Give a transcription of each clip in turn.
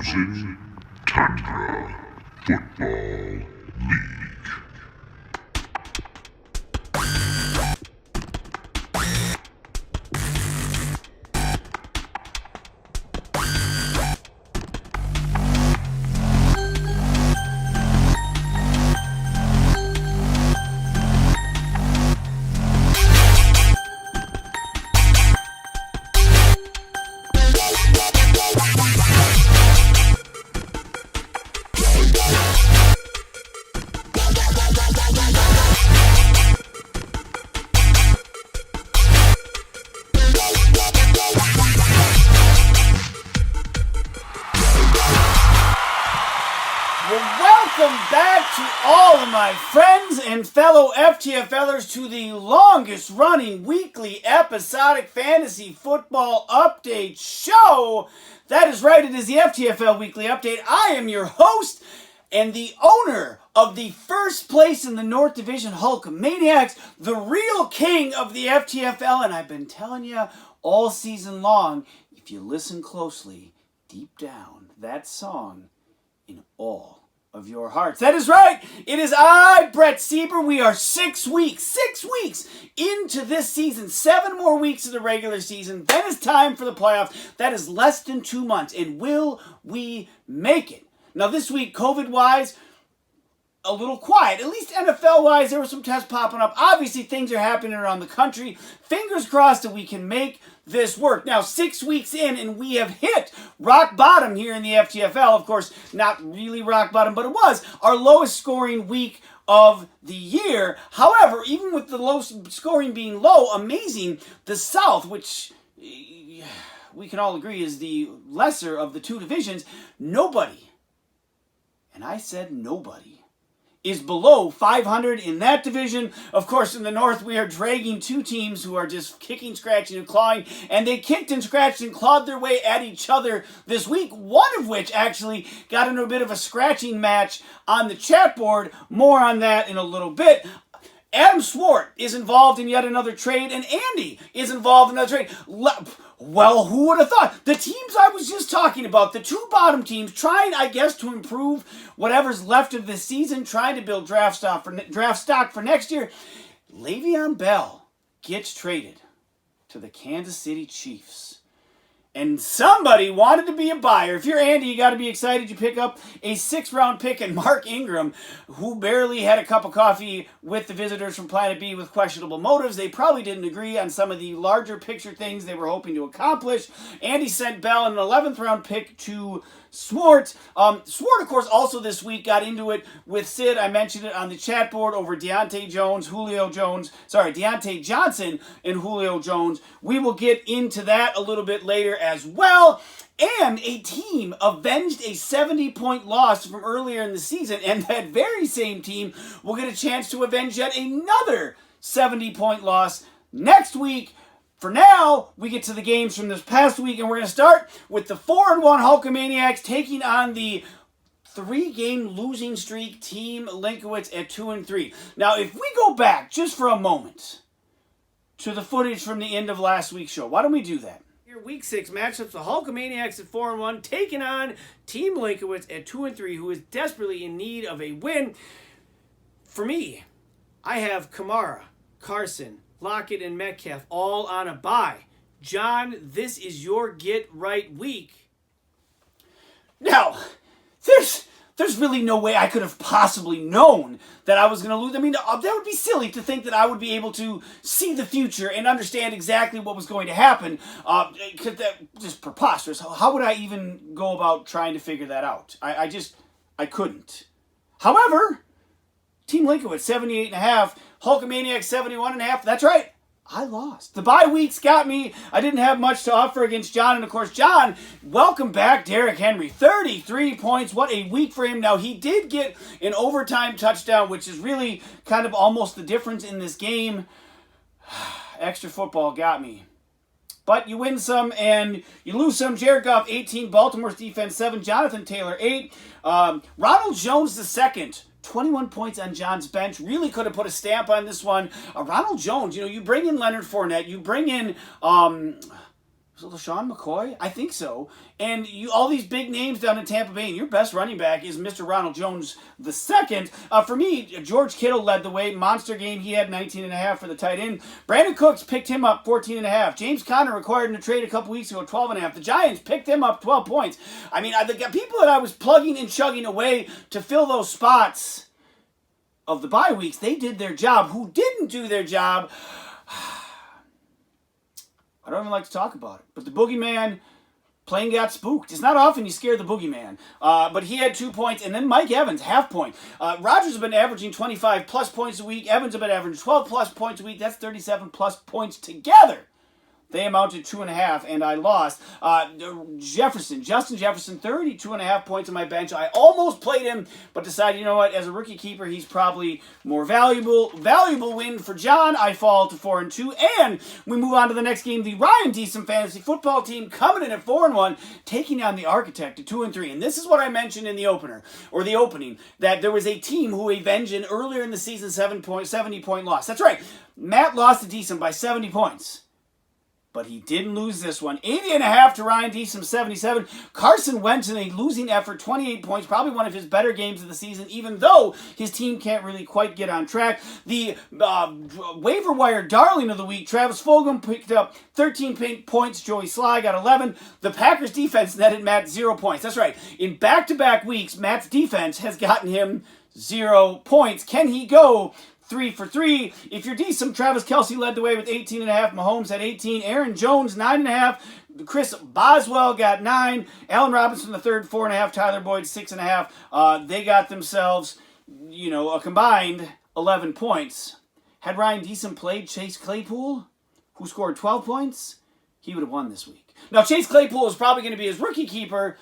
Introducing Tundra Football League. Welcome back to all of my friends and fellow FTFLers to the longest running weekly episodic fantasy football update show. That is right, it is the FTFL Weekly Update. I am your host and the owner of the first place in the North Division Hulkamaniacs, the real king of the FTFL, and I've been telling you all season long, if you listen closely, deep down, that song in all of your hearts. That is right. It is I, Brett Sieber. We are 6 weeks into this season. 7 more weeks of the regular season. Then it's time for the playoffs. That is less than 2 months. And will we make it? Now this week, COVID-wise, a little quiet. At least NFL-wise, there were some tests popping up. Obviously, things are happening around the country. Fingers crossed that we can make this work. Now, 6 weeks in, and we have hit rock bottom here in the FTFL. Of course, not really rock bottom, but it was our lowest scoring week of the year. However, even with the low scoring being low, amazing, the South, which we can all agree is the lesser of the two divisions, nobody, and I said nobody, is below 500 in that division. Of course, in the North, we are dragging two teams who are just kicking, scratching, and clawing, and they kicked and scratched and clawed their way at each other this week, one of which actually got into a bit of a scratching match on the chat board. More on that in a little bit. Adam Swart is involved in yet another trade, and Andy is involved in another trade. Well, who would have thought? The teams I was just talking about, the two bottom teams, trying, I guess, to improve whatever's left of this season, trying to build draft stock for next year. Le'Veon Bell gets traded to the Kansas City Chiefs. And somebody wanted to be a buyer. If you're Andy, you got to be excited. You pick up a 6th-round pick in Mark Ingram, who barely had a cup of coffee with the visitors from Planet B with questionable motives. They probably didn't agree on some of the larger picture things they were hoping to accomplish. Andy sent Bell an 11th-round pick to Swart. Swart, of course, also this week got into it with Sid. I mentioned it on the chat board over Deontay Johnson and Julio Jones. We will get into that a little bit later as well. And a team avenged a 70-point loss from earlier in the season, and that very same team will get a chance to avenge yet another 70-point loss next week. For now, we get to the games from this past week, and we're going to start with the 4-1 Hulkamaniacs taking on the 3-game losing streak Team Linkowitz at 2-3. Now, if we go back just for a moment to the footage from the end of last week's show, why don't we do that? Your Week 6 matchups, the Hulkamaniacs at 4-1 taking on Team Linkowitz at 2-3, who is desperately in need of a win. For me, I have Kamara, Carson, Lockett, and Metcalf all on a bye. John, this is your get-right week. Now, there's really no way I could have possibly known that I was going to lose. I mean, that would be silly to think that I would be able to see the future and understand exactly what was going to happen. Because that's just preposterous. How would I even go about trying to figure that out? I couldn't. However, Team Linkowitz, 78.5. Hulkamaniac, 71.5. That's right. I lost. The bye weeks got me. I didn't have much to offer against John. And, of course, John, welcome back, Derrick Henry. 33 points. What a week for him. Now, he did get an overtime touchdown, which is really kind of almost the difference in this game. Extra football got me. But you win some and you lose some. Jared Goff, 18. Baltimore's defense, 7. Jonathan Taylor, 8. Ronald Jones, the second. 21 points on John's bench. Really could have put a stamp on this one. Ronald Jones, you bring in Leonard Fournette. You bring in Was it LaShawn McCoy? I think so. And all these big names down in Tampa Bay, and your best running back is Mr. Ronald Jones II. For me, George Kittle led the way. Monster game. He had 19.5 for the tight end. Brandon Cooks picked him up 14.5. James Conner required in a trade a couple weeks ago 12.5. The Giants picked him up 12 points. I mean, the people that I was plugging and chugging away to fill those spots of the bye weeks, they did their job. Who didn't do their job, I don't even like to talk about it. But the boogeyman playing got spooked. It's not often you scare the boogeyman. But he had 2 points. And then Mike Evans, half point. Rodgers has been averaging 25 plus points a week. Evans have been averaging 12 plus points a week. That's 37 plus points together. They amounted 2.5, and I lost. Justin Jefferson, 32.5 points on my bench. I almost played him, but decided, you know what, as a rookie keeper, he's probably more valuable. Valuable win for John. I fall to 4-2, and we move on to the next game. The Ryan Deesum Fantasy Football Team coming in at 4-1, taking on the Architect at 2-3. And this is what I mentioned in the opening, that there was a team who avenged an earlier in the season 70-point loss. That's right. Matt lost to Deesum by 70 points. But he didn't lose this one. 80.5 to Ryan Deesum, 77. Carson Wentz in a losing effort, 28 points. Probably one of his better games of the season, even though his team can't really quite get on track. The waiver wire darling of the week, Travis Fulgham, picked up 13 points. Joey Sly got 11. The Packers defense netted Matt 0 points. That's right. In back-to-back weeks, Matt's defense has gotten him 0 points. Can he go 3 for 3? If you're decent, Travis Kelce led the way with 18.5. Mahomes had 18. Aaron Jones, 9.5. Chris Boswell got 9. Allen Robinson, the third, 4.5. Tyler Boyd, 6.5. They got themselves, a combined 11 points. Had Ryan Deesum played Chase Claypool, who scored 12 points, he would have won this week. Now, Chase Claypool is probably going to be his rookie keeper.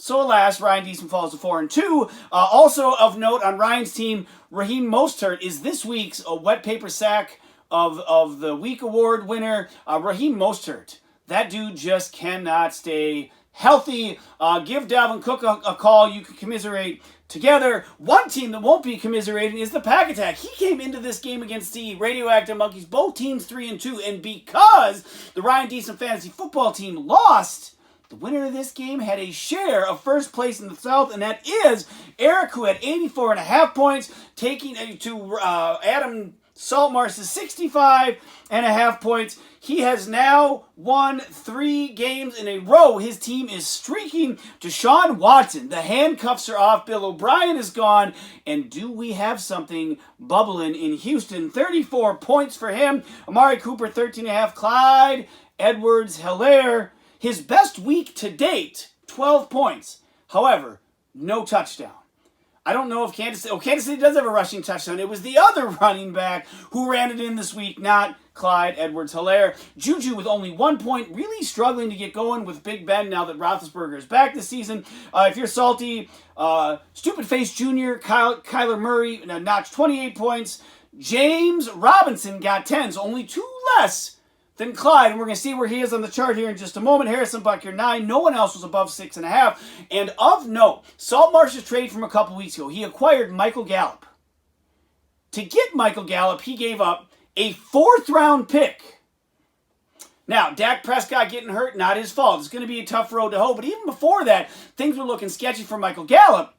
So alas, Ryan Deesum falls to 4-2. Also of note on Ryan's team, Raheem Mostert is this week's wet paper sack of the week award winner. Raheem Mostert, that dude just cannot stay healthy. Give Dalvin Cook a call. You can commiserate together. One team that won't be commiserating is the Pack Attack. He came into this game against the Radioactive Monkeys, both teams 3-2, and because the Ryan Deesum Fantasy Football Team lost, the winner of this game had a share of first place in the South, and that is Eric, who had 84.5 points, taking to Adam Saltmarsh's 65.5 points. He has now won 3 games in a row. His team is streaking. Deshaun Watson, the handcuffs are off. Bill O'Brien is gone. And do we have something bubbling in Houston? 34 points for him. Amari Cooper, 13.5. Clyde Edwards-Helaire, his best week to date, 12 points. However, no touchdown. I don't know if Kansas City does have a rushing touchdown. It was the other running back who ran it in this week, not Clyde Edwards-Helaire. Juju with only 1 point, really struggling to get going with Big Ben now that Roethlisberger is back this season. If you're salty, Stupid Face Jr., Kyler Murray notched 28 points. James Robinson got 10, so only 2 less than Clyde, and we're going to see where he is on the chart here in just a moment. Harrison Butker, 9. No one else was above 6.5. And of note, Saltmarsh's trade from a couple weeks ago, he acquired Michael Gallup. To get Michael Gallup, he gave up a 4th-round pick. Now, Dak Prescott getting hurt, not his fault. It's going to be a tough road to hoe, but even before that, things were looking sketchy for Michael Gallup.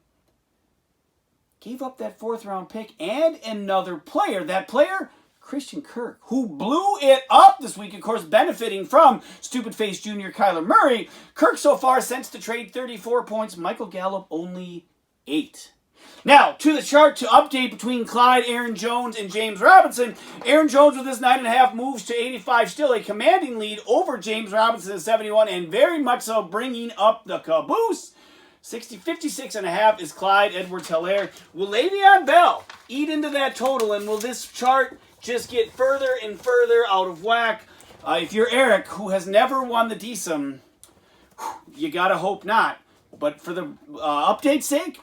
Gave up that 4th-round pick and another player. That player, Christian Kirk, who blew it up this week, of course, benefiting from Stupid Face Jr. Kyler Murray. Kirk so far since the trade, 34 points. Michael Gallup, only 8. Now, to the chart to update between Clyde, Aaron Jones, and James Robinson. Aaron Jones with his 9.5 moves to 85, still a commanding lead over James Robinson at 71, and very much so bringing up the caboose. 56.5 is Clyde Edwards-Helaire. Will Le'Veon Bell eat into that total, and will this chart just get further and further out of whack? If you're Eric, who has never won the Deesum, you gotta hope not. But for the update's sake,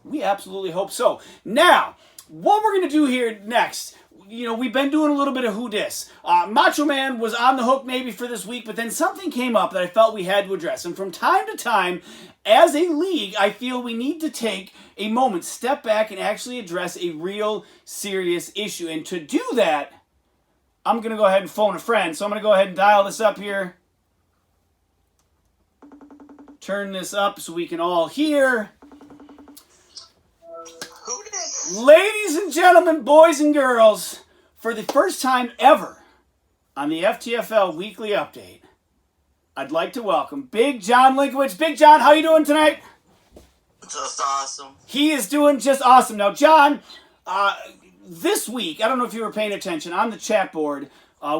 we absolutely hope so. Now, what we're going to do here next, we've been doing a little bit of who dis. Macho Man was on the hook maybe for this week, but then something came up that I felt we had to address. And from time to time, as a league, I feel we need to take a moment, step back, and actually address a real serious issue. And to do that, I'm going to go ahead and phone a friend. So I'm going to go ahead and dial this up here. turn this up so we can all hear. Who did? Ladies and gentlemen, boys and girls, for the first time ever on the FTFL Weekly Update, I'd like to welcome Big John Linkowitz. Big John, how you doing tonight? Just awesome. He is doing just awesome. Now, John, this week, I don't know if you were paying attention, on the chat board,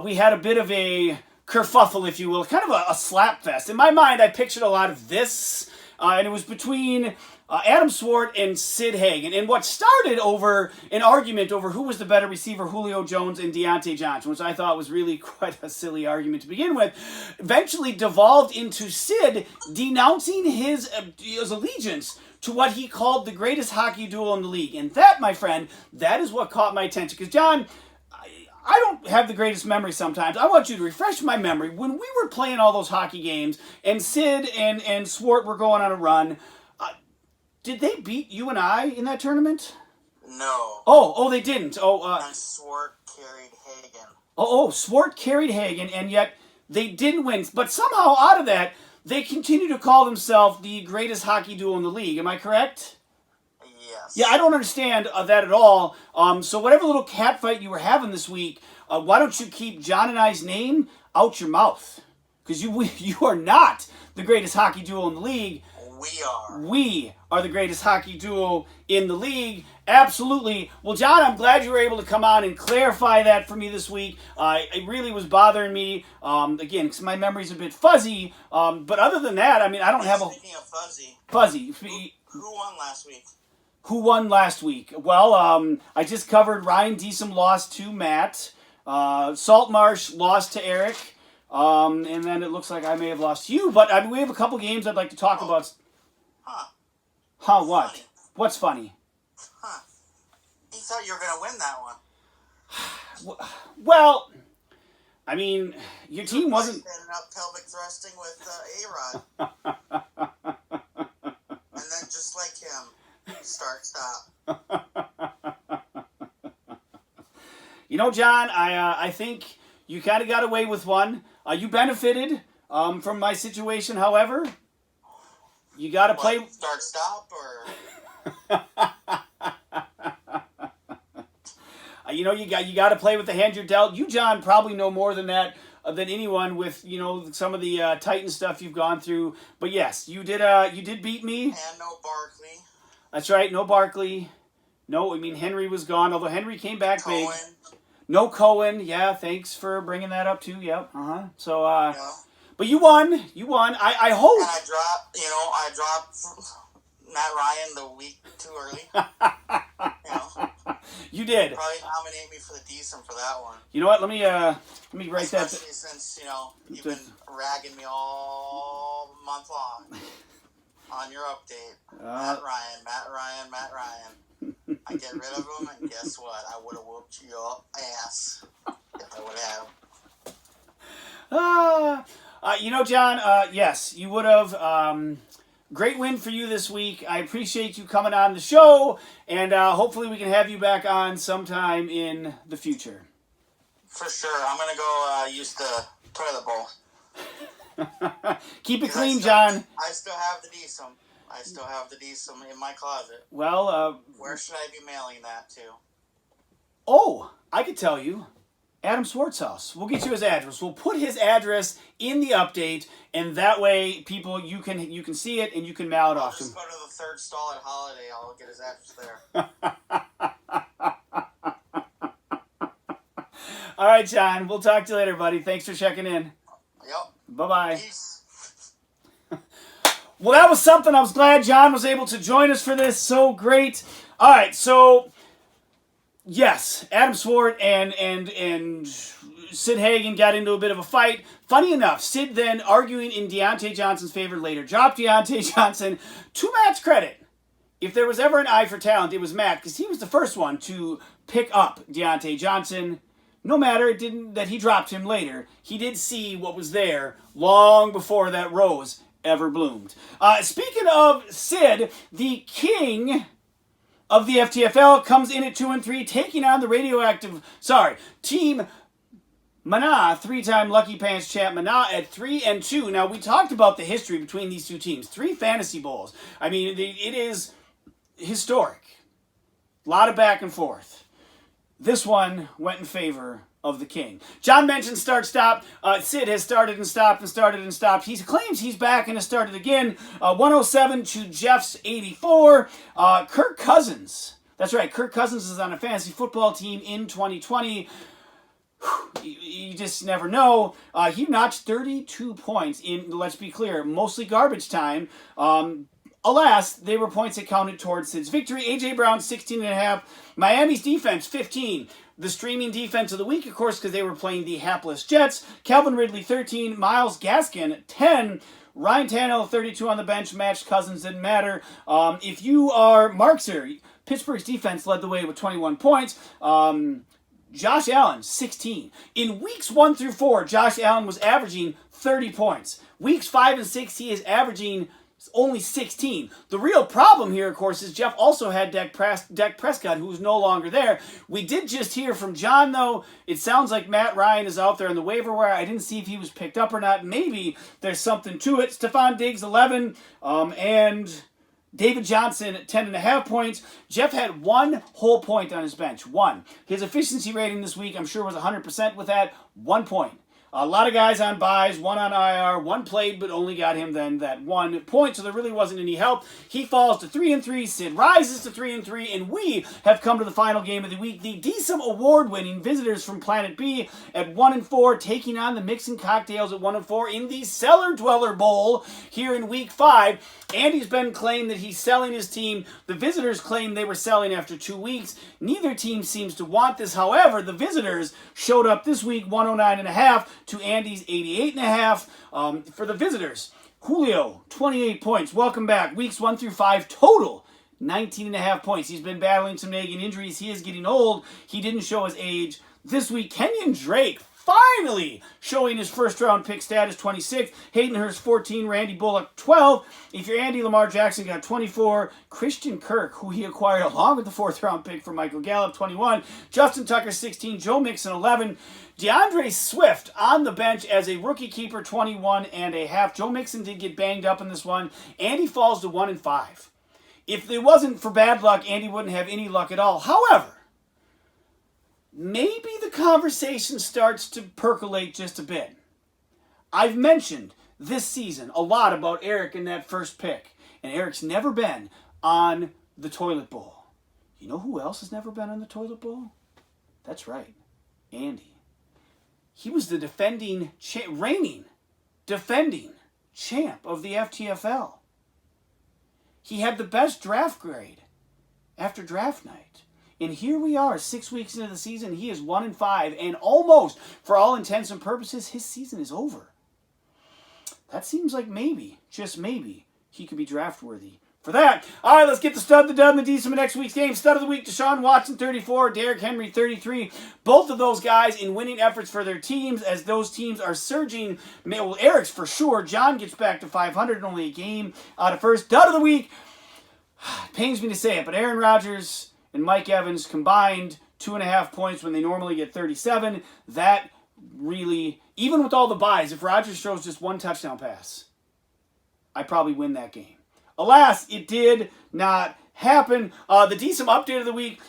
we had a bit of a kerfuffle, if you will, kind of a slap fest. In my mind, I pictured a lot of this, and it was between Adam Swart and Sid Hagen. And what started over an argument over who was the better receiver, Julio Jones and Deontay Johnson, which I thought was really quite a silly argument to begin with, eventually devolved into Sid denouncing his allegiance to what he called the greatest hockey duel in the league. And that, my friend, that is what caught my attention. Because, John, I don't have the greatest memory sometimes. I want you to refresh my memory. When we were playing all those hockey games and Sid and Swart were going on a run, did they beat you and I in that tournament? No. Oh, they didn't. And Swart carried Hagen. Swart carried Hagen, and yet they didn't win. But somehow out of that, they continue to call themselves the greatest hockey duo in the league. Am I correct? Yes. Yeah, I don't understand that at all. So whatever little catfight you were having this week, why don't you keep John and I's name out your mouth? Because you are not the greatest hockey duo in the league. We are the greatest hockey duo in the league. Absolutely. Well, John, I'm glad you were able to come on and clarify that for me this week. It really was bothering me, again, because my memory's a bit fuzzy. But other than that, I mean, I don't have a... Speaking of fuzzy. Fuzzy. Who won last week? Who won last week? Well, I just covered Ryan Deesum lost to Matt. Saltmarsh lost to Eric. And then it looks like I may have lost to you. But I mean, we have a couple games I'd like to talk about. What? Funny. What's funny? You thought you were going to win that one. Well, I mean, your team wasn't... Standing up pelvic thrusting with A-Rod. And then just like him, start, stop. You know, John, I think you kind of got away with one. You benefited from my situation, however. You got to play... Start, stop, or... You know, you got to play with the hand you're dealt. You, John, probably know more than that than anyone with, you know, some of the Titan stuff you've gone through. But yes, you did beat me. And no Barkley. That's right, no Barkley. No, I mean Henry was gone, although Henry came back Cohen. big. No Cohen. Yeah, thanks for bringing that up too. Yep. So Yeah. But you won. You won. I hope. And I dropped Matt Ryan the week too early. You did. Probably nominate me for the decent for that one. You know what? Let me write that. Especially since, you've been ragging me all month long on your update. Matt Ryan. I get rid of him, and guess what? I would have whooped your ass if I would have had him. You know, John, yes, you would have. Great win for you this week. I appreciate you coming on the show, and hopefully we can have you back on sometime in the future. For sure. I'm going to go use the toilet bowl. Keep it clean, John. I still have the Deesum in my closet. Well, where should I be mailing that to? Oh, I could tell you. Adam Swart's house. We'll get you his address. We'll put his address in the update, and that way, people, you can see it and you can mail it off to him. Just go to the third stall at Holiday. I'll get his address there. All right, John. We'll talk to you later, buddy. Thanks for checking in. Yep. Bye-bye. Peace. Well, that was something. I was glad John was able to join us for this. So great. All right, so... Yes, Adam Swart and Sid Hagen got into a bit of a fight. Funny enough, Sid then arguing in Deontay Johnson's favor later dropped Deontay Johnson. To Matt's credit, if there was ever an eye for talent, it was Matt, because he was the first one to pick up Deontay Johnson. No matter that he dropped him later, he did see what was there long before that rose ever bloomed. Speaking of Sid, the king of the FTFL comes in at 2-3, taking on the team Mana, three-time Lucky Pants champ Mana at 3-2. Now, we talked about the history between these two teams. 3 fantasy bowls. I mean, it is historic. A lot of back and forth. This one went in favor of the king. John mentioned start-stop. Sid has started and stopped and started and stopped. He claims he's back and has started again. 107 to Jeff's 84. Kirk Cousins. That's right. Kirk Cousins is on a fantasy football team in 2020. You just never know. He notched 32 points in, let's be clear, mostly garbage time. Alas, they were points that counted towards Sid's victory. A.J. Brown, 16.5. Miami's defense, 15. The streaming defense of the week, of course, because they were playing the hapless Jets. Calvin Ridley, 13. Myles Gaskin, 10. Ryan Tannehill, 32 on the bench. Matched Cousins, didn't matter. If you are Markser, Pittsburgh's defense led the way with 21 points. Josh Allen, 16. In weeks 1 through 4, Josh Allen was averaging 30 points. Weeks 5 and 6, he is averaging only 16. The real problem here, of course, is Jeff also had Dak Prescott, who's no longer there. We did just hear from John, though. It sounds like Matt Ryan is out there on the waiver wire. I didn't see if he was picked up or not. Maybe there's something to it. Stephon Diggs, 11. And David Johnson, 10.5 points. Jeff had 1 whole point on his bench. 1. His efficiency rating this week, I'm sure, was 100% with that. 1 point. A lot of guys on buys, 1 on IR, 1 played, but only got him then that 1 point, so there really wasn't any help. He falls to 3-3, Sid rises to 3-3, and we have come to the final game of the week. The DSOM award-winning visitors from Planet B at 1-4, taking on the Mixing Cocktails at 1-4 in the Cellar Dweller Bowl here in week 5. Andy's been claimed that he's selling his team. The visitors claim they were selling after 2 weeks. Neither team seems to want this. However, the visitors showed up this week 109.5 to Andy's 88.5. For the visitors, Julio, 28 points. Welcome back. Weeks 1 through 5 total, 19.5 points. He's been battling some nagging injuries. He is getting old. He didn't show his age. This week, Kenyon Drake finally showing his first-round pick status, 26. Hayden Hurst, 14. Randy Bullock, 12. If you're Andy, Lamar Jackson got 24. Christian Kirk, who he acquired along with the 4th-round pick for Michael Gallup, 21. Justin Tucker, 16. Joe Mixon, 11. DeAndre Swift on the bench as a rookie keeper, 21.5. Joe Mixon did get banged up in this one. Andy falls to 1-5. If it wasn't for bad luck, Andy wouldn't have any luck at all. However, maybe the conversation starts to percolate just a bit. I've mentioned this season a lot about Eric in that first pick, and Eric's never been on the toilet bowl. You know who else has never been on the toilet bowl? That's right, Andy. He was the reigning defending champ of the FTFL. He had the best draft grade after draft night. And here we are, 6 weeks into the season. He is 1-5, and almost, for all intents and purposes, his season is over. That seems like maybe, just maybe, he could be draft worthy. For that, all right, let's get the stud, the dud, and the decent of next week's game. Stud of the week, Deshaun Watson, 34, Derrick Henry, 33. Both of those guys in winning efforts for their teams as those teams are surging. Well, Eric's for sure. John gets back to 500 and only a game out of first. Dud of the week, pains me to say it, but Aaron Rodgers and Mike Evans combined 2.5 points when they normally get 37. That really, even with all the buys, if Rodgers throws just 1 touchdown pass, I probably win that game. Alas, it did not happen. The DSOM update of the week,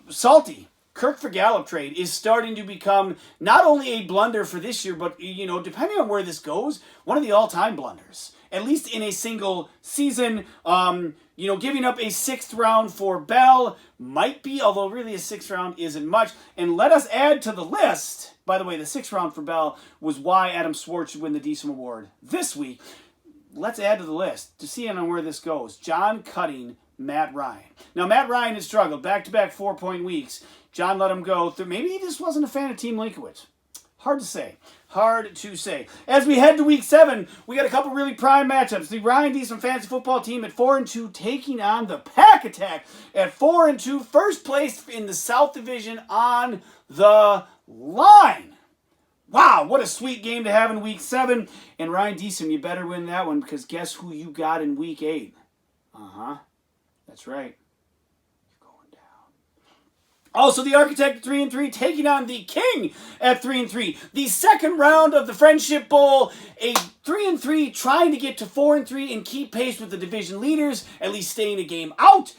Salty, Kirk for Gallup trade is starting to become not only a blunder for this year, but, depending on where this goes, one of the all-time blunders. At least in a single season. Giving up a 6th round for Bell might be, although really a 6th round isn't much. And let us add to the list, by the way, the 6th round for Bell was why Adam Swartz should win the DSOM award this week. Let's add to the list to see on where this goes. John cutting Matt Ryan. Now, Matt Ryan has struggled back-to-back 4-point weeks. John let him go through. Maybe he just wasn't a fan of Team Linkowitz. Hard to say. Hard to say. As we head to week 7, we got a couple really prime matchups. The Ryan DSOM Fantasy Football team at 4-2 taking on the Pack Attack at 4-2. First place in the South Division on the line. Wow, what a sweet game to have in week 7. And Ryan DSOM, you better win that one because guess who you got in week 8? That's right. You're going down. Also, the Architect at 3-3 taking on the King at 3-3. The second round of the Friendship Bowl, a 3-3 trying to get to 4-3 and keep pace with the division leaders, at least staying a game out.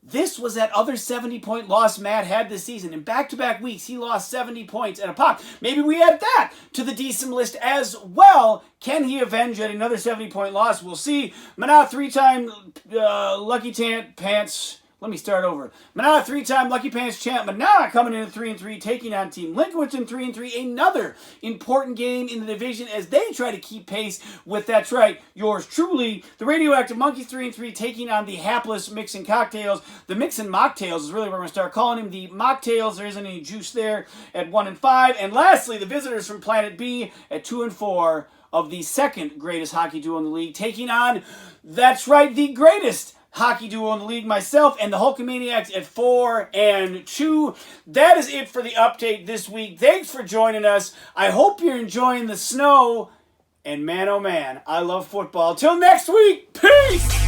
This was that other 70-point loss Matt had this season. In back-to-back weeks, he lost 70 points and a pop. Maybe we add that to the decent list as well. Can he avenge yet another 70-point loss? We'll see. Manat, three-time Lucky Pants. Let me start over. Manat, three-time Lucky Pants champ. Manat coming in at 3-3, taking on Team Linkowitz in 3-3. Another important game in the division as they try to keep pace with, that's right, yours truly. The Radioactive Monkeys 3-3, taking on the hapless Mixin' Cocktails. The Mixin' Mocktails is really what we're going to start calling him. The Mocktails, there isn't any juice there at 1-5. And lastly, the visitors from Planet B at 2-4 of the second greatest hockey duo in the league, taking on, that's right, the greatest hockey duo in the league, myself and the Hulkamaniacs at 4-2. That is it for the update this week. Thanks for joining us. I hope you're enjoying the snow. And man, oh man, I love football. Till next week, peace!